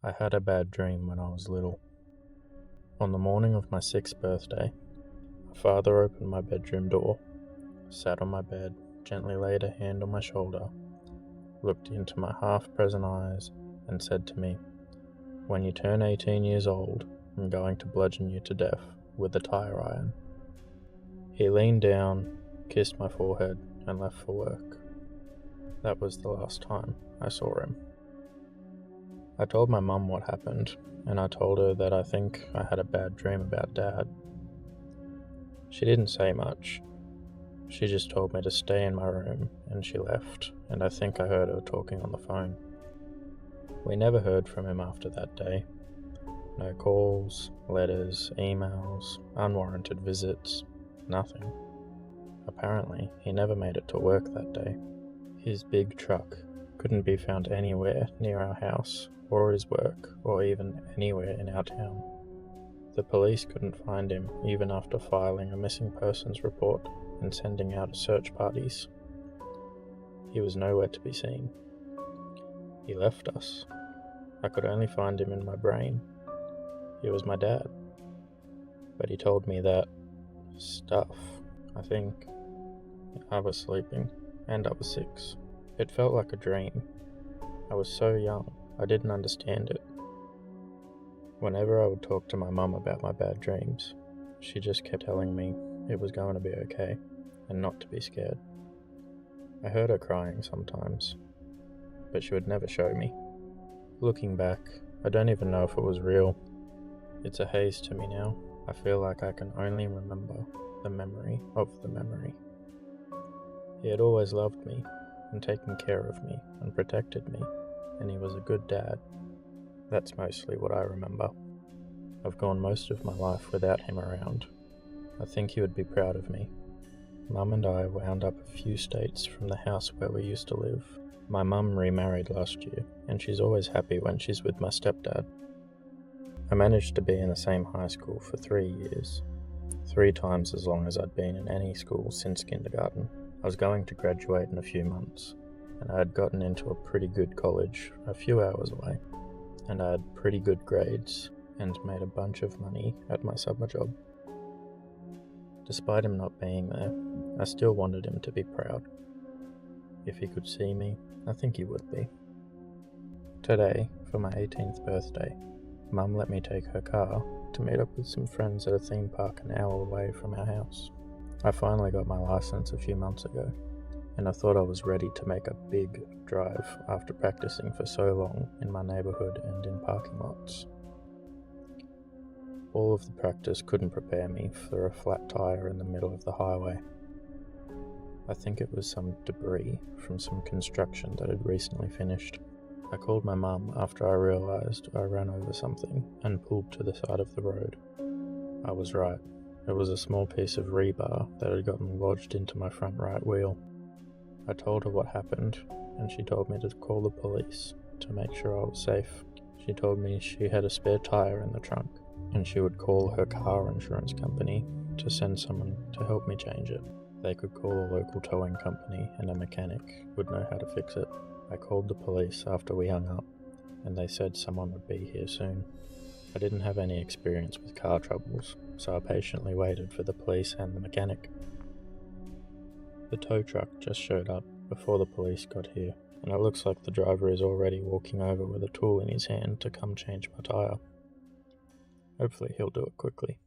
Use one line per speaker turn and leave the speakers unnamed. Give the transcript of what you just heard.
I had a bad dream when I was little. On the morning of my 6th birthday, my father opened my bedroom door, sat on my bed, gently laid a hand on my shoulder, looked into my half-present eyes, and said to me, "When you turn 18 years old, I'm going to bludgeon you to death with a tire iron." He leaned down, kissed my forehead, and left for work. That was the last time I saw him. I told my mum what happened, and I told her that I think I had a bad dream about Dad. She didn't say much. She just told me to stay in my room, and she left, and I think I heard her talking on the phone. We never heard from him after that day. No calls, letters, emails, unwarranted visits, nothing. Apparently, he never made it to work that day. His big truck couldn't be found anywhere near our house, or his work, or even anywhere in our town. The police couldn't find him even after filing a missing persons report and sending out search parties. He was nowhere to be seen. He left us. I could only find him in my brain. He was my dad. But he told me that stuff, I think. I was sleeping, and I was 6. It felt like a dream. I was so young, I didn't understand it. Whenever I would talk to my mum about my bad dreams, she just kept telling me it was going to be okay, and not to be scared. I heard her crying sometimes, but she would never show me. Looking back, I don't even know if it was real. It's a haze to me now. I feel like I can only remember the memory of the memory. He had always loved me, and taken care of me, and protected me, and he was a good dad. That's mostly what I remember. I've gone most of my life without him around. I think he would be proud of me. Mum and I wound up a few states from the house where we used to live. My mum remarried last year, and she's always happy when she's with my stepdad. I managed to be in the same high school for 3 years, 3 times as long as I'd been in any school since kindergarten. I was going to graduate in a few months, and I had gotten into a pretty good college a few hours away, and I had pretty good grades, and made a bunch of money at my summer job. Despite him not being there, I still wanted him to be proud. If he could see me, I think he would be. Today, for my 18th birthday, Mum let me take her car to meet up with some friends at a theme park an hour away from our house. I finally got my license a few months ago, and I thought I was ready to make a big drive after practicing for so long in my neighbourhood and in parking lots. All of the practice couldn't prepare me for a flat tyre in the middle of the highway. I think it was some debris from some construction that had recently finished. I called my mum after I realised I ran over something and pulled to the side of the road. I was right. It was a small piece of rebar that had gotten lodged into my front right wheel. I told her what happened, and she told me to call the police to make sure I was safe. She told me she had a spare tyre in the trunk, and she would call her car insurance company to send someone to help me change it. They could call a local towing company, and a mechanic would know how to fix it. I called the police after we hung up, and they said someone would be here soon. I didn't have any experience with car troubles, so I patiently waited for the police and the mechanic. The tow truck just showed up before the police got here, and it looks like the driver is already walking over with a tool in his hand to come change my tyre. Hopefully he'll do it quickly.